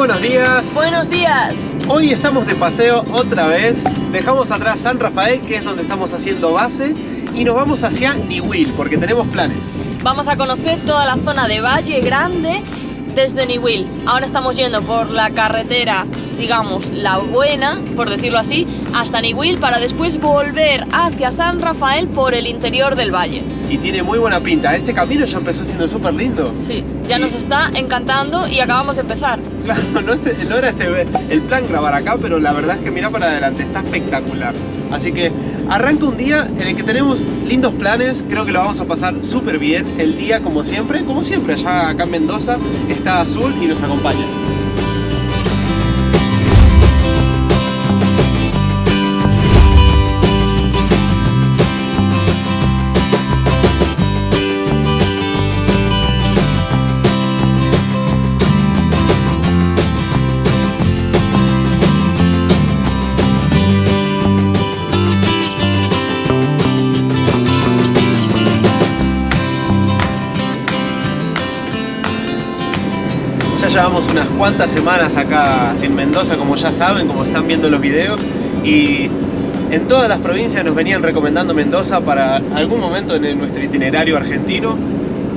buenos días. Buenos días. Hoy estamos de paseo otra vez. Dejamos atrás San Rafael, que es donde estamos haciendo base, y nos vamos hacia Niwil, porque tenemos planes. Vamos a conocer toda la zona de Valle Grande desde Niwil. Ahora estamos yendo por la carretera, digamos, la buena, por decirlo así, hasta Niwil, para después volver hacia San Rafael por el interior del valle. Y tiene muy buena pinta. Este camino ya empezó siendo súper lindo. Sí, ya nos está encantando y acabamos de empezar. Claro, no era el plan grabar acá, pero la verdad es que mira para adelante, está espectacular. Así que arranca un día en el que tenemos lindos planes. Creo que lo vamos a pasar súper bien. El día, como siempre, allá acá en Mendoza, está azul y nos acompaña. Llevamos unas cuantas semanas acá en Mendoza, como ya saben, como están viendo los videos, y en todas las provincias nos venían recomendando Mendoza para algún momento en nuestro itinerario argentino,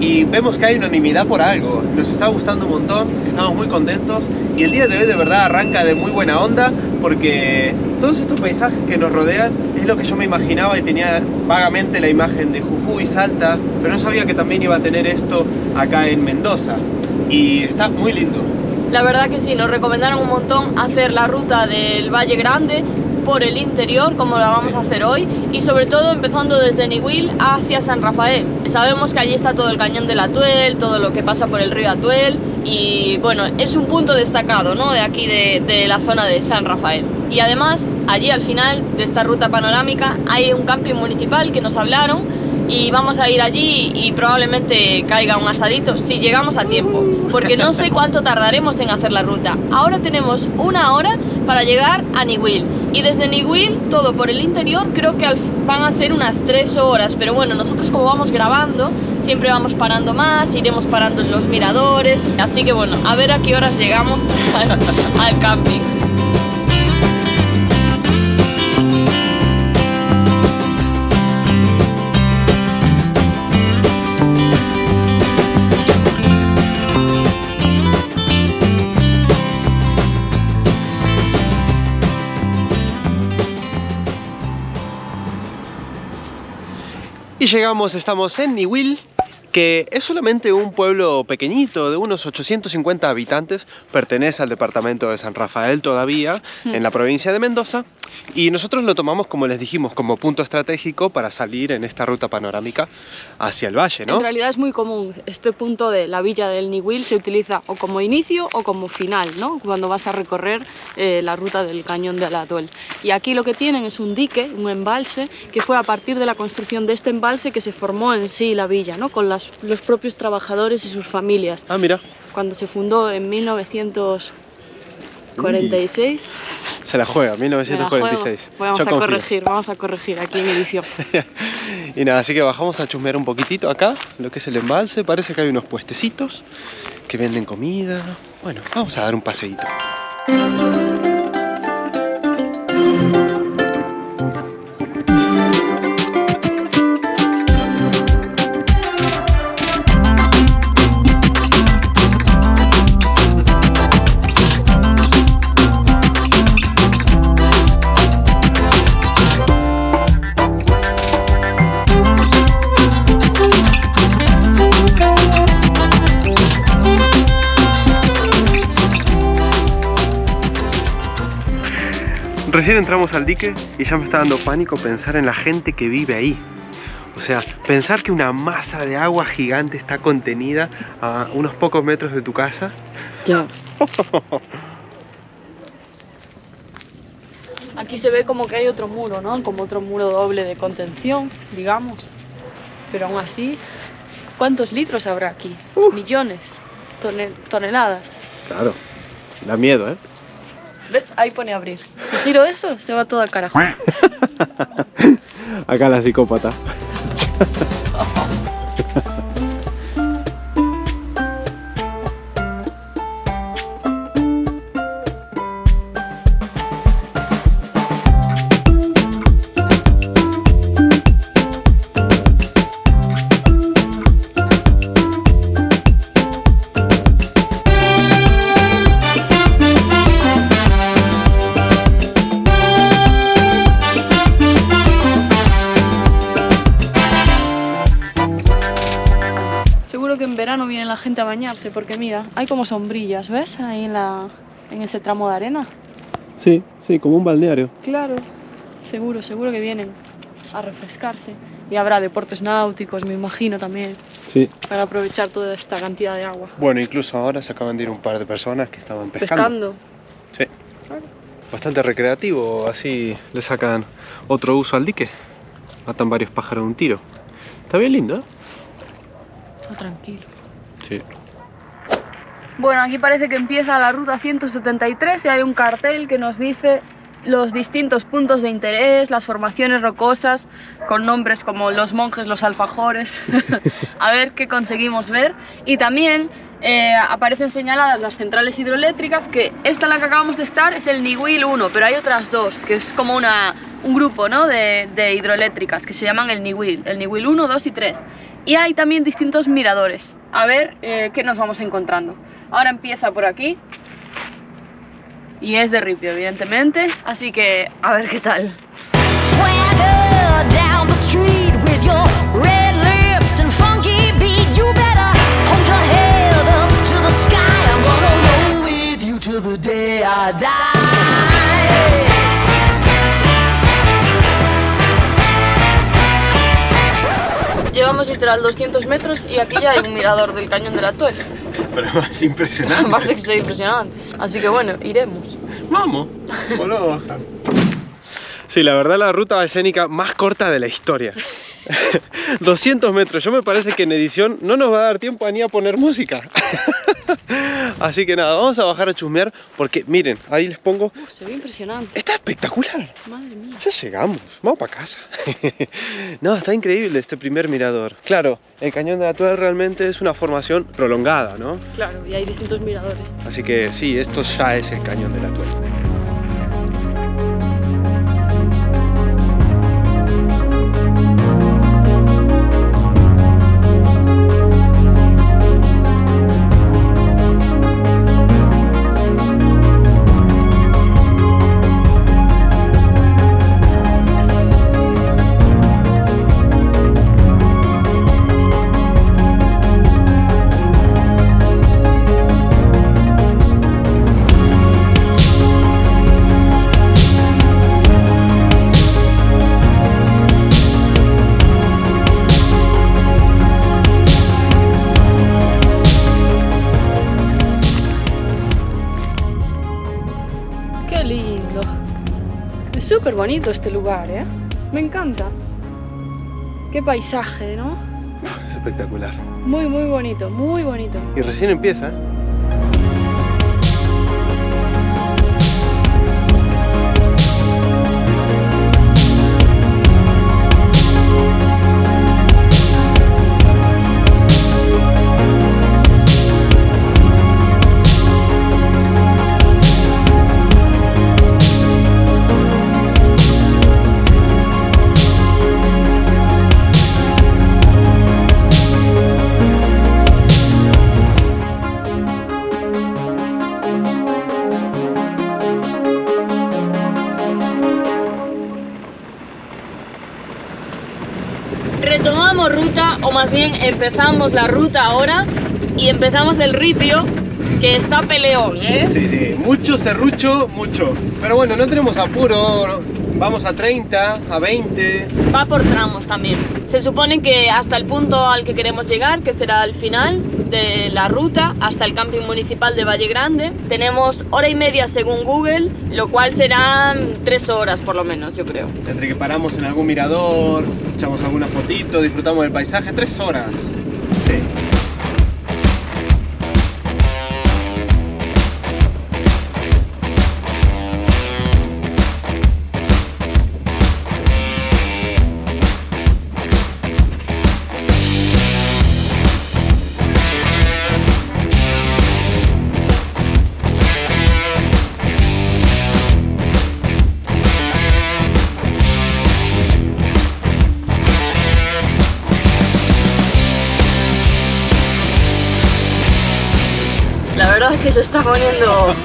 y vemos que hay unanimidad por algo. Nos está gustando un montón, estamos muy contentos, y el día de hoy de verdad arranca de muy buena onda, porque todos estos paisajes que nos rodean es lo que yo me imaginaba, y tenía vagamente la imagen de Jujuy y Salta, pero no sabía que también iba a tener esto acá en Mendoza. Y está muy lindo. La verdad que sí, nos recomendaron un montón hacer la ruta del Valle Grande por el interior, como la vamos a hacer hoy, y sobre todo empezando desde Niwil hacia San Rafael. Sabemos que allí está todo el cañón del Atuel, todo lo que pasa por el río Atuel, y bueno, es un punto destacado, ¿no?, de aquí de la zona de San Rafael. Y además, allí al final de esta ruta panorámica hay un camping municipal que nos hablaron, y vamos a ir allí y probablemente caiga un asadito si llegamos a tiempo, porque no sé cuánto tardaremos en hacer la ruta. Ahora tenemos 1 hora para llegar a Niwil, y desde Niwil todo por el interior creo que van a ser unas 3 horas, pero bueno, nosotros como vamos grabando siempre vamos parando más, iremos parando en los miradores, así que bueno, a ver a qué horas llegamos al camping. Y llegamos, estamos en Niwil, que es solamente un pueblo pequeñito de unos 850 habitantes, pertenece al departamento de San Rafael todavía, en la provincia de Mendoza, y nosotros lo tomamos, como les dijimos, como punto estratégico para salir en esta ruta panorámica hacia el valle, ¿no? En realidad es muy común, este punto de la villa del Niwil se utiliza o como inicio o como final, ¿no?, cuando vas a recorrer la ruta del cañón del Atuel. Y aquí lo que tienen es un dique, un embalse, que fue a partir de la construcción de este embalse que se formó en sí la villa, ¿no?, con los propios trabajadores y sus familias. Ah, mira. Cuando se fundó en 1946. Se la juega, 1946. Vamos a corregir aquí en edición. Y nada, así que bajamos a chusmear un poquitito acá, lo que es el embalse. Parece que hay unos puestecitos que venden comida. Bueno, vamos a dar un paseíto. Recién entramos al dique y ya me está dando pánico pensar en la gente que vive ahí. O sea, pensar que una masa de agua gigante está contenida a unos pocos metros de tu casa. Ya. Aquí se ve como que hay otro muro, ¿no? Como otro muro doble de contención, digamos. Pero aún así, ¿cuántos litros habrá aquí? Millones, toneladas. Claro, da miedo, ¿eh? ¿Ves? Ahí pone abrir. Si giro eso, se va todo al carajo. Acá la psicópata. verano viene la gente a bañarse, porque mira, hay como sombrillas, ¿ves? Ahí en ese tramo de arena. Sí, sí, como un balneario. Claro, seguro que vienen a refrescarse. Y habrá deportes náuticos, me imagino también, Sí. para aprovechar toda esta cantidad de agua. Bueno, incluso ahora se acaban de ir un par de personas que estaban pescando. Sí. Claro. Bastante recreativo, así le sacan otro uso al dique. Matan varios pájaros de un tiro. Está bien lindo, ¿eh? Está tranquilo. Sí. Bueno, aquí parece que empieza la ruta 173 y hay un cartel que nos dice los distintos puntos de interés, las formaciones rocosas, con nombres como los monjes, los alfajores, a ver qué conseguimos ver. Y también aparecen señaladas las centrales hidroeléctricas, que esta en la que acabamos de estar es el Niwil 1, pero hay otras dos, que es como un grupo, ¿no?, de hidroeléctricas que se llaman el Niwil 1, 2 y 3. Y hay también distintos miradores. A ver qué nos vamos encontrando. Ahora empieza por aquí. Y es de ripio, evidentemente, así que a ver qué tal. Swagger down the street with your red lips and funky beat. You better hold your head up to the sky. I'm gonna roll with you till the day I die. Llevamos literal 200 metros y aquí ya hay un mirador del Cañón de la Tuel. Pero es impresionante. Aparte que soy impresionante. Así que bueno, iremos. Vamos, boludo. Sí, la verdad la ruta escénica más corta de la historia. 200 metros, yo me parece que en edición no nos va a dar tiempo ni a poner música. Así que nada, vamos a bajar a chusmear porque miren, ahí les pongo... Se ve impresionante. Está espectacular. Madre mía. Ya llegamos, vamos para casa. No, está increíble este primer mirador. Claro, el Cañón de la Tuel realmente es una formación prolongada, ¿no? Claro, y hay distintos miradores. Así que sí, esto ya es el Cañón de la Tuel. Es súper bonito este lugar, ¿eh? Me encanta. Qué paisaje, ¿no? Es espectacular. Muy, muy bonito, muy bonito. Y recién empieza, ¿eh? Retomamos ruta, o más bien empezamos la ruta ahora y empezamos el ripio, que está peleón, ¿eh? Sí, sí, mucho serrucho, mucho. Pero bueno, no tenemos apuro, vamos a 30, a 20. Va por tramos también. Se supone que hasta el punto al que queremos llegar, que será el final de la ruta, hasta el camping municipal de Valle Grande, tenemos hora y media según Google, lo cual serán 3 horas por lo menos, yo creo. Entre que paramos en algún mirador, echamos alguna fotito, disfrutamos del paisaje, 3 horas. Sí. La verdad es que se está poniendo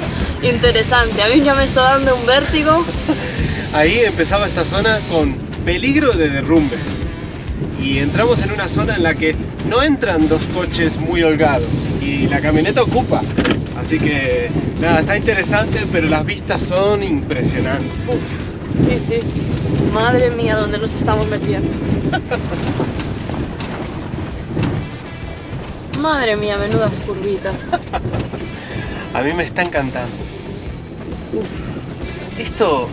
interesante. A mí ya me está dando un vértigo. Ahí empezaba esta zona con peligro de derrumbes. y entramos en una zona en la que no entran dos coches muy holgados y la camioneta ocupa. Así que nada, está interesante, pero las vistas son impresionantes. Uf, sí, sí. Madre mía, ¿dónde nos estamos metiendo? Madre mía, menudas curvitas. A mí me está encantando. Estos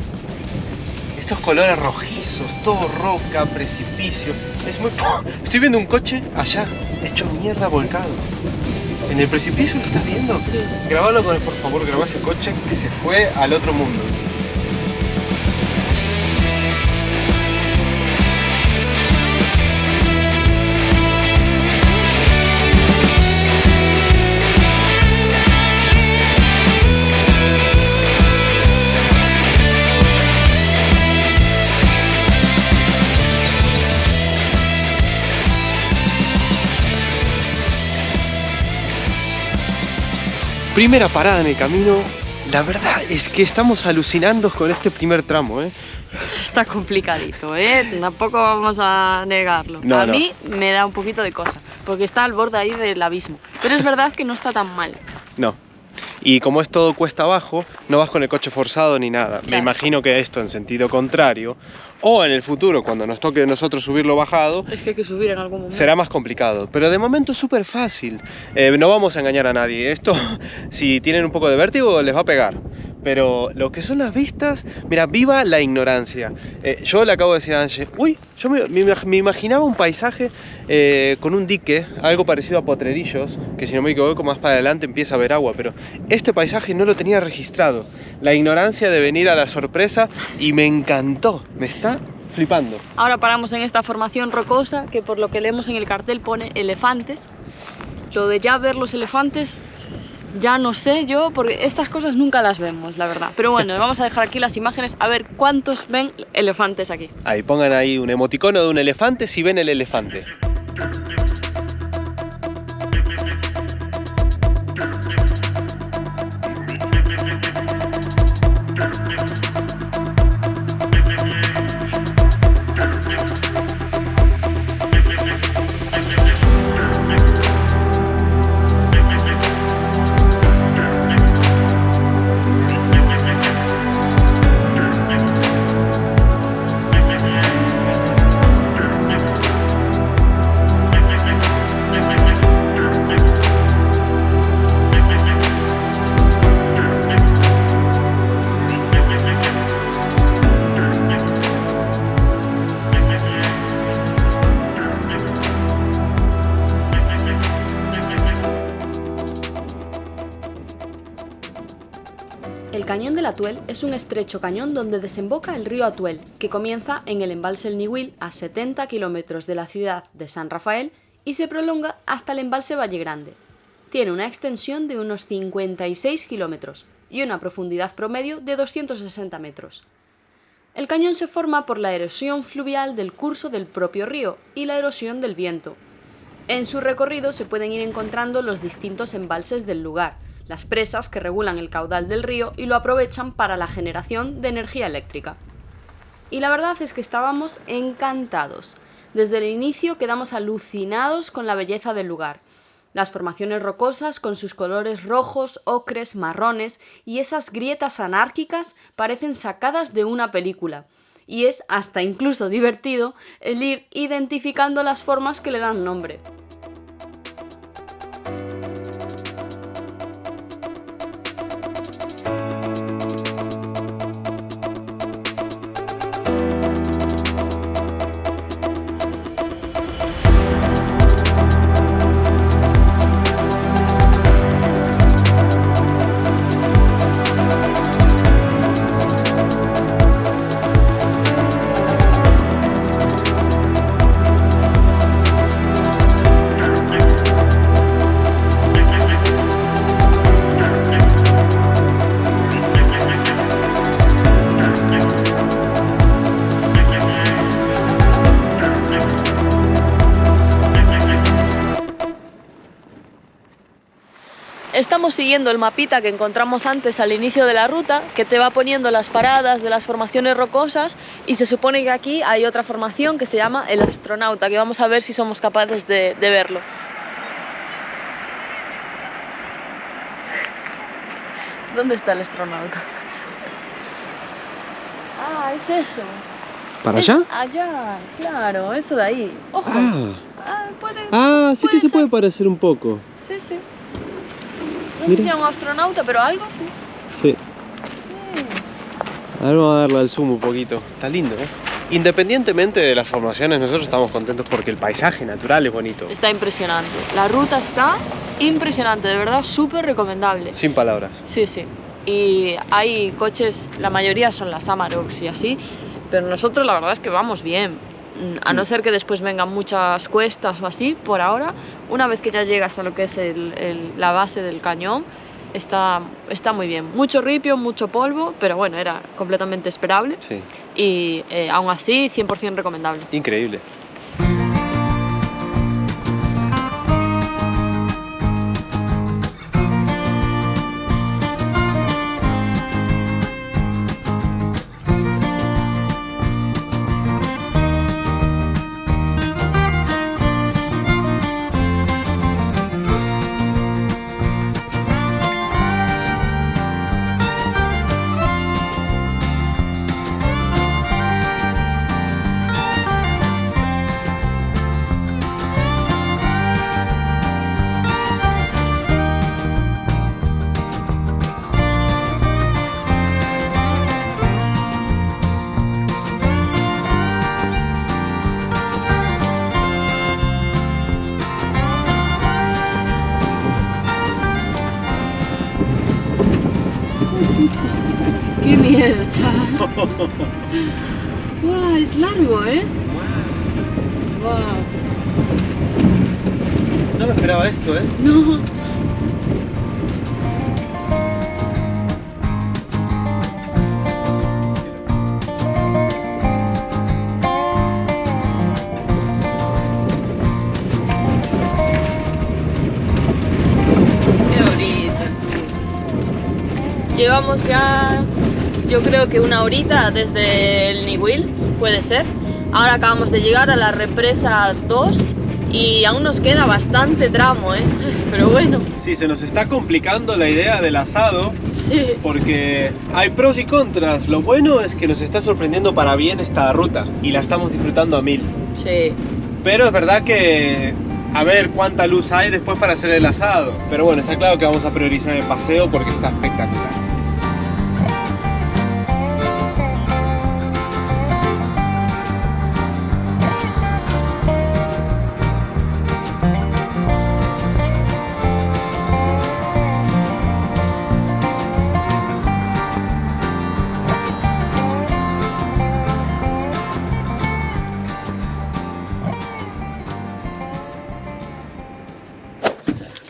colores rojizos, todo roca, precipicio. Es muy... Estoy viendo un coche allá, hecho mierda, volcado. ¿En el precipicio lo estás viendo? Sí. Grabalo con él, por favor, graba ese coche que se fue al otro mundo. Primera parada en el camino. La verdad es que estamos alucinando con este primer tramo, ¿eh? Está complicadito, ¿eh? Tampoco vamos a negarlo. No, a no. mí me da un poquito de cosa, porque está al borde ahí del abismo. Pero es verdad que no está tan mal. No. Y como es todo cuesta abajo, no vas con el coche forzado ni nada. Me Claro. imagino que esto en sentido contrario, o en el futuro, cuando nos toque a nosotros subirlo bajado, Es que hay que subir en algún momento. será más complicado. Pero de momento es súper fácil. No vamos a engañar a nadie. Esto, si tienen un poco de vértigo, les va a pegar. Pero lo que son las vistas, mira, viva la ignorancia. Yo le acabo de decir a Ange, uy, yo me imaginaba un paisaje con un dique, algo parecido a Potrerillos, que si no me equivoco más para adelante empieza a haber agua, pero este paisaje no lo tenía registrado. La ignorancia de venir a la sorpresa y me encantó, me está flipando. Ahora paramos en esta formación rocosa que por lo que leemos en el cartel pone elefantes. Lo de ya ver los elefantes, ya no sé yo, porque estas cosas nunca las vemos, la verdad. Pero bueno, vamos a dejar aquí las imágenes a ver cuántos ven elefantes aquí. Ahí, pongan ahí un emoticono de un elefante si ven el elefante. El cañón del Atuel es un estrecho cañón donde desemboca el río Atuel, que comienza en el embalse El Niwil a 70 kilómetros de la ciudad de San Rafael y se prolonga hasta el embalse Valle Grande. Tiene una extensión de unos 56 kilómetros y una profundidad promedio de 260 metros. El cañón se forma por la erosión fluvial del curso del propio río y la erosión del viento. En su recorrido se pueden ir encontrando los distintos embalses del lugar, las presas que regulan el caudal del río y lo aprovechan para la generación de energía eléctrica. Y la verdad es que estábamos encantados. Desde el inicio quedamos alucinados con la belleza del lugar. Las formaciones rocosas con sus colores rojos, ocres, marrones y esas grietas anárquicas parecen sacadas de una película. Y es hasta incluso divertido el ir identificando las formas que le dan nombre. siguiendo el mapita que encontramos antes al inicio de la ruta, que te va poniendo las paradas de las formaciones rocosas, y se supone que aquí hay otra formación que se llama el Astronauta, que vamos a ver si somos capaces de verlo. ¿Dónde está el Astronauta? Ah, es eso. ¿Para allá? Allá, claro, eso de ahí. Ojo. Sí que se puede parecer un poco. Sí, sí. No Mira. sé si es un astronauta, pero algo sí. Sí. A ver, vamos a darle al zoom un poquito. Está lindo, ¿eh? Independientemente de las formaciones, nosotros estamos contentos porque el paisaje natural es bonito. Está impresionante. La ruta está impresionante, de verdad, súper recomendable. Sin palabras. Sí, sí. Y hay coches, la mayoría son las Amaroks y así, pero nosotros la verdad es que vamos bien. A no ser que después vengan muchas cuestas o así, por ahora, una vez que ya llegas a lo que es la base del cañón, está muy bien. Mucho ripio, mucho polvo, pero bueno, era completamente esperable. Sí. Y aún así, 100% recomendable. Increíble. ¡Qué miedo, chaval! ¡Wow! Es largo, ¿eh? ¡Wow! No me esperaba esto, ¿eh? No. Qué bonito. Llevamos ya, yo creo que una horita desde el Niwil, puede ser. Ahora acabamos de llegar a la represa 2 y aún nos queda bastante tramo, ¿eh? Pero bueno, Sí, se nos está complicando la idea del asado sí. porque hay pros y contras. Lo bueno es que nos está sorprendiendo para bien esta ruta y la estamos disfrutando a 1000. Sí. Pero es verdad que a ver cuánta luz hay después para hacer el asado. Pero bueno, está claro que vamos a priorizar el paseo porque está espectacular.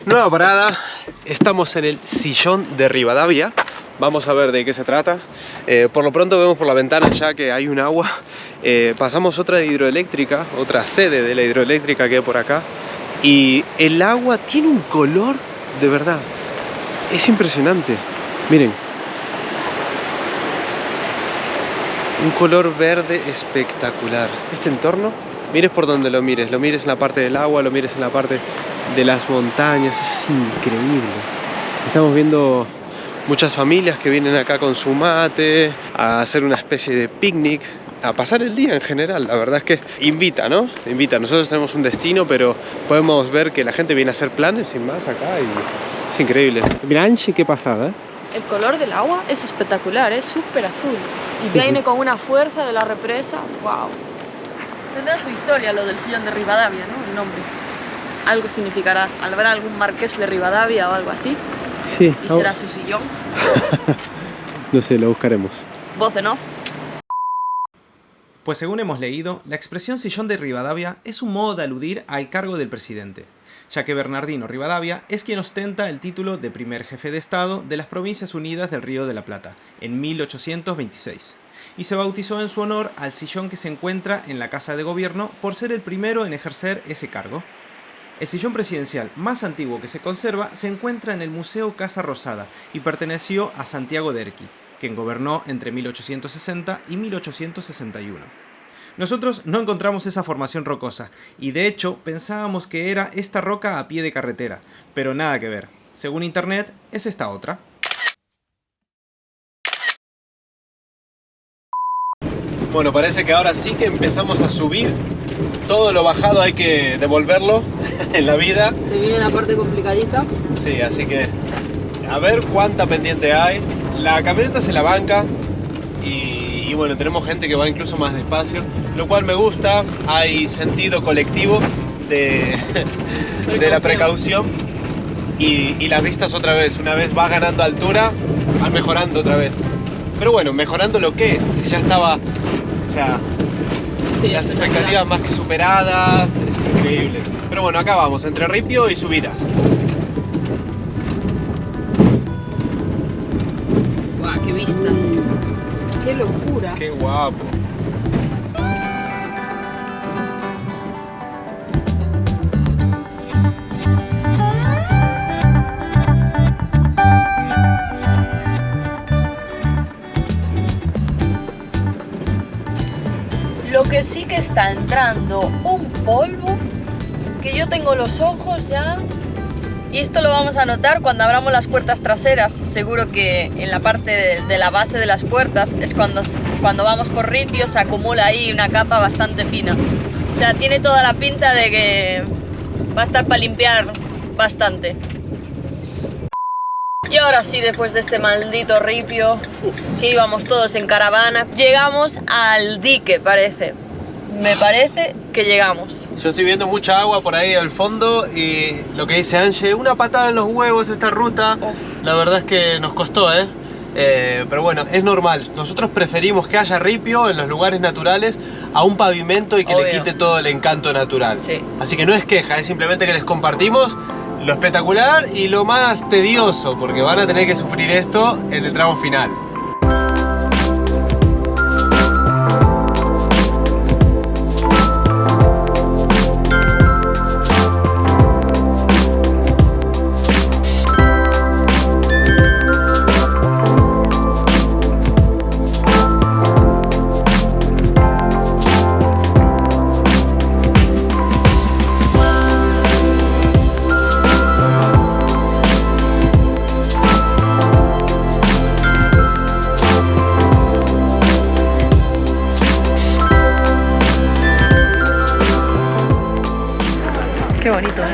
Nueva parada, estamos en el Sillón de Rivadavia. Vamos a ver de qué se trata. Por lo pronto vemos por la ventana ya que hay un agua. Pasamos otra hidroeléctrica, otra sede de la hidroeléctrica que hay por acá. Y el agua tiene un color de verdad. Es impresionante. Miren. Un color verde espectacular. Este entorno, mires por donde lo mires en la parte del agua, lo mires en la parte de las montañas, es increíble. Estamos viendo muchas familias que vienen acá con su mate, a hacer una especie de picnic, a pasar el día en general. La verdad es que invita, ¿no? Invita. Nosotros tenemos un destino, pero podemos ver que la gente viene a hacer planes sin más acá y es increíble. Mira, Angie, qué pasada, ¿eh? El color del agua es espectacular, es súper azul. Y Sí, viene sí. con una fuerza de la represa, wow. Tendrá su historia lo del Sillón de Rivadavia, ¿no? El nombre. Algo significará. Habrá algún marqués de Rivadavia o algo así. Sí. Y será su sillón. No sé, lo buscaremos. Voz en off. Pues según hemos leído, la expresión Sillón de Rivadavia es un modo de aludir al cargo del presidente, ya que Bernardino Rivadavia es quien ostenta el título de primer jefe de Estado de las Provincias Unidas del Río de la Plata, en 1826, y se bautizó en su honor al sillón que se encuentra en la Casa de Gobierno por ser el primero en ejercer ese cargo. El sillón presidencial más antiguo que se conserva se encuentra en el Museo Casa Rosada y perteneció a Santiago Derqui, quien gobernó entre 1860 y 1861. Nosotros no encontramos esa formación rocosa y de hecho pensábamos que era esta roca a pie de carretera, pero nada que ver. Según internet, es esta otra. Bueno, parece que ahora sí que empezamos a subir. Todo lo bajado hay que devolverlo en la vida. Se viene la parte complicadita. Sí, así que a ver cuánta pendiente hay. La camioneta se la banca y bueno, tenemos gente que va incluso más despacio, lo cual me gusta. Hay sentido colectivo de la precaución y las vistas otra vez. Una vez vas ganando altura, vas mejorando otra vez. Pero bueno, mejorando lo que, si ya estaba, o sea, Sí, las expectativas más que superadas, es increíble. Pero bueno, acá vamos, entre ripio y subidas. ¡Guau, qué vistas! ¡Qué locura! Qué guapo. Lo que sí que está entrando un polvo, que yo tengo los ojos ya, y esto lo vamos a notar cuando abramos las puertas traseras. Seguro que en la parte de la base de las puertas es cuando vamos por ripio, se acumula ahí una capa bastante fina. O sea, tiene toda la pinta de que va a estar para limpiar bastante. Y ahora sí, después de este maldito ripio, que íbamos todos en caravana, llegamos al dique, parece. Me parece que llegamos. Yo estoy viendo mucha agua por ahí al fondo y lo que dice Ange, una patada en los huevos esta ruta. La verdad es que nos costó, pero bueno, es normal. Nosotros preferimos que haya ripio en los lugares naturales a un pavimento y que le quite todo el encanto natural. Sí. Así que no es queja, es simplemente que les compartimos lo espectacular y lo más tedioso, porque van a tener que sufrir esto en el tramo final. Qué bonito, ¿eh?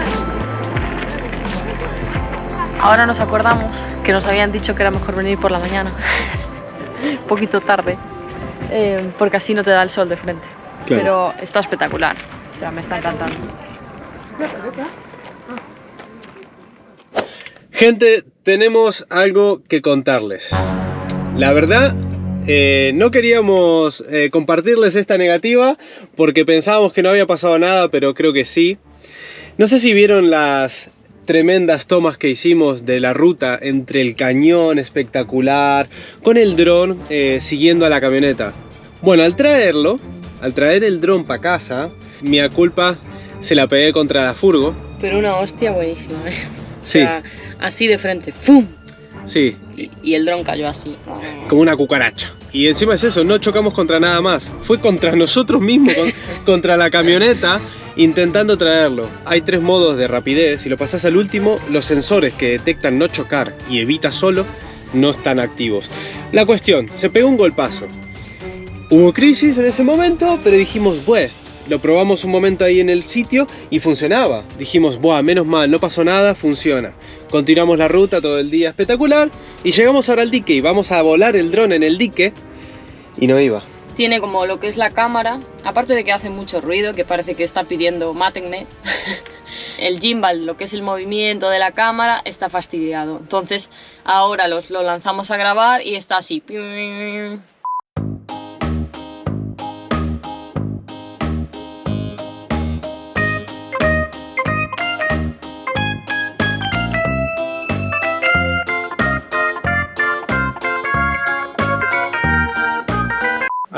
Ahora nos acordamos que nos habían dicho que era mejor venir por la mañana. Un poquito tarde, porque así no te da el sol de frente. Claro. Pero está espectacular, o sea, me está encantando. Gente, tenemos algo que contarles. La verdad, no queríamos compartirles esta negativa porque pensábamos que no había pasado nada, pero creo que sí. No sé si vieron las tremendas tomas que hicimos de la ruta entre el cañón espectacular con el dron siguiendo a la camioneta. Bueno, al traer el dron para casa, mea culpa, se la pegué contra la furgo. Pero una hostia buenísima, ¿eh? Sí. O sea, así de frente, ¡fum! Sí, Y el dron cayó así. como una cucaracha. Y encima es eso, no chocamos contra nada más. Fue contra nosotros mismos, contra la camioneta, intentando traerlo. Hay 3 modos de rapidez. Si lo pasás al último, los sensores que detectan no chocar y evita solo, no están activos. La cuestión, se pegó un golpazo. Hubo crisis en ese momento, pero dijimos, pues, lo probamos un momento ahí en el sitio y funcionaba. Dijimos, buah, menos mal, no pasó nada, funciona. Continuamos la ruta todo el día espectacular y llegamos ahora al dique y vamos a volar el dron en el dique y no iba. Tiene como lo que es la cámara, aparte de que hace mucho ruido, que parece que está pidiendo mátenme. El gimbal, lo que es el movimiento de la cámara, está fastidiado. Entonces ahora lo lanzamos a grabar y está así.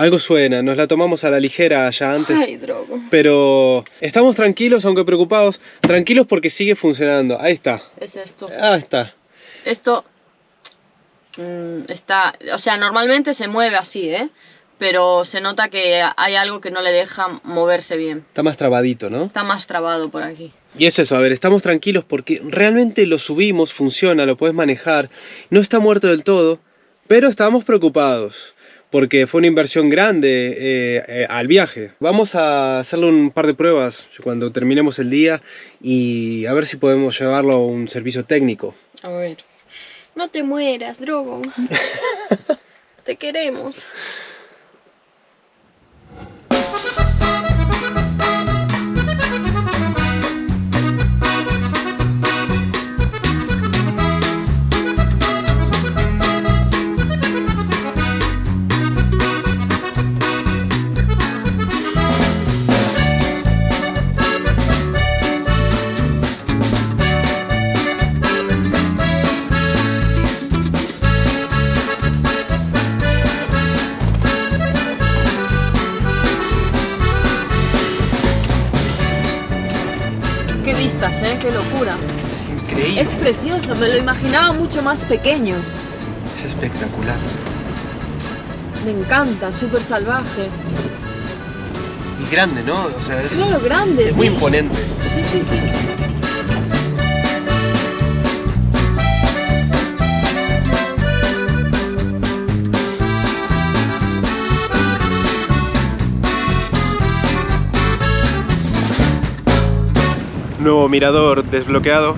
Algo suena, nos la tomamos a la ligera ya antes. Ay, Drogo. Pero estamos tranquilos, aunque preocupados. Tranquilos porque sigue funcionando. Ahí está. Es esto. Ah, está. Esto está... O sea, normalmente se mueve así, ¿eh? Pero se nota que hay algo que no le deja moverse bien. Está más trabadito, ¿no? Está más trabado por aquí. Y es eso, a ver, estamos tranquilos porque realmente lo subimos, funciona, lo puedes manejar. No está muerto del todo, pero estábamos preocupados porque fue una inversión grande al viaje. Vamos a hacerle un par de pruebas cuando terminemos el día y a ver si podemos llevarlo a un servicio técnico. A ver. No te mueras, Drogo. Te queremos. Qué vistas, ¿eh? Qué locura. Increíble. Es precioso, me lo imaginaba mucho más pequeño. Es espectacular. Me encanta, súper salvaje. Y grande, ¿no? O sea, Claro, grande. es muy sí. imponente. Sí, sí, sí. Nuevo mirador desbloqueado.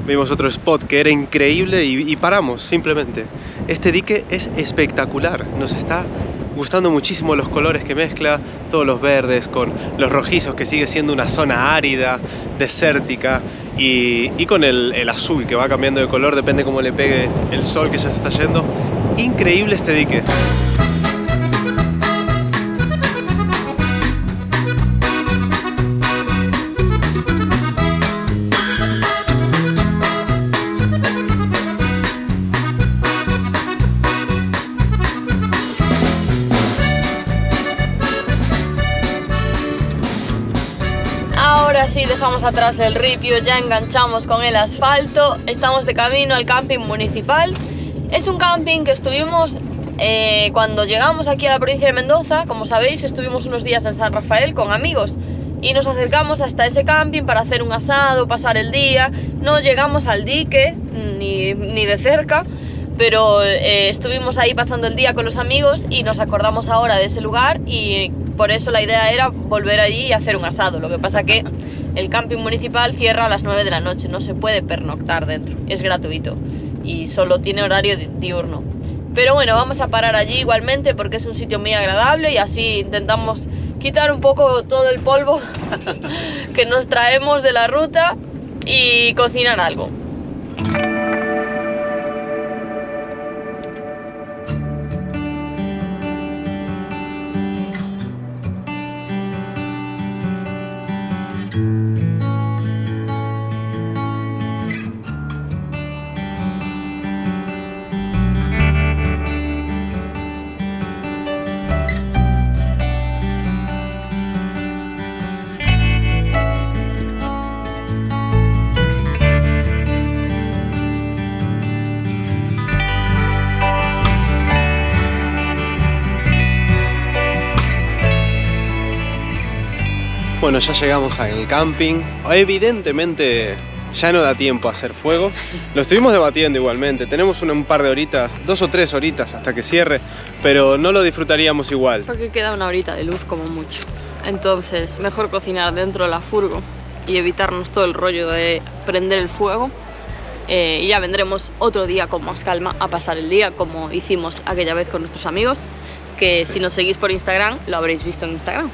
Vimos otro spot que era increíble y paramos simplemente. Este dique es espectacular. Nos está gustando muchísimo los colores que mezcla. Todos los verdes con los rojizos, que sigue siendo una zona árida, desértica. Y con el azul que va cambiando de color, depende cómo le pegue el sol que ya se está yendo. Increíble este dique. Ahora sí dejamos atrás el ripio, ya enganchamos con el asfalto, estamos de camino al camping municipal. Es un camping que estuvimos cuando llegamos aquí a la provincia de Mendoza. Como sabéis, estuvimos unos días en San Rafael con amigos y nos acercamos hasta ese camping para hacer un asado, pasar el día. No llegamos al dique ni de cerca, pero estuvimos ahí pasando el día con los amigos y nos acordamos ahora de ese lugar y por eso la idea era volver allí y hacer un asado. Lo que pasa que el camping municipal cierra a las 9 de la noche, no se puede pernoctar dentro, es gratuito y solo tiene horario diurno. Pero bueno, vamos a parar allí igualmente porque es un sitio muy agradable y así intentamos quitar un poco todo el polvo que nos traemos de la ruta y cocinar algo. Bueno, ya llegamos al camping. Evidentemente ya no da tiempo a hacer fuego. Lo estuvimos debatiendo igualmente. Tenemos un par de horitas, 2 o 3 horitas hasta que cierre, pero no lo disfrutaríamos igual. Porque queda una horita de luz como mucho. Entonces, mejor cocinar dentro de la furgo y evitarnos todo el rollo de prender el fuego. Y ya vendremos otro día con más calma a pasar el día, como hicimos aquella vez con nuestros amigos, que si nos seguís por Instagram, lo habréis visto en Instagram.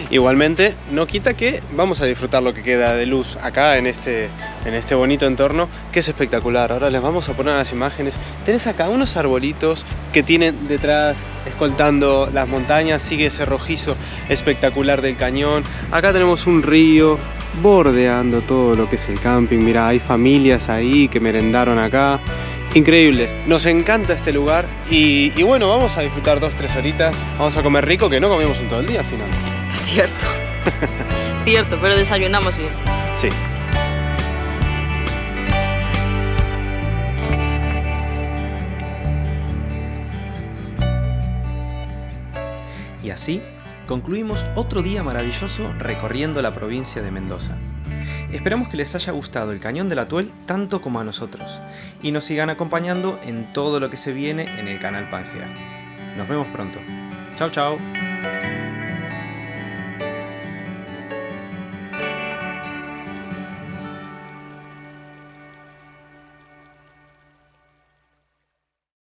Igualmente, no quita que vamos a disfrutar lo que queda de luz acá en este bonito entorno, que es espectacular. Ahora les vamos a poner las imágenes. Tenés acá unos arbolitos que tienen detrás, escoltando las montañas, sigue ese rojizo espectacular del cañón. Acá tenemos un río bordeando todo lo que es el camping. Mirá, hay familias ahí que merendaron acá. Increíble, nos encanta este lugar y bueno, vamos a disfrutar 2-3 horitas, vamos a comer rico que no comimos en todo el día al final. Es cierto. Cierto, pero desayunamos bien. Sí. Y así concluimos otro día maravilloso recorriendo la provincia de Mendoza. Esperamos que les haya gustado el Cañón del Atuel tanto como a nosotros y nos sigan acompañando en todo lo que se viene en el canal Pangea. Nos vemos pronto. Chau chau.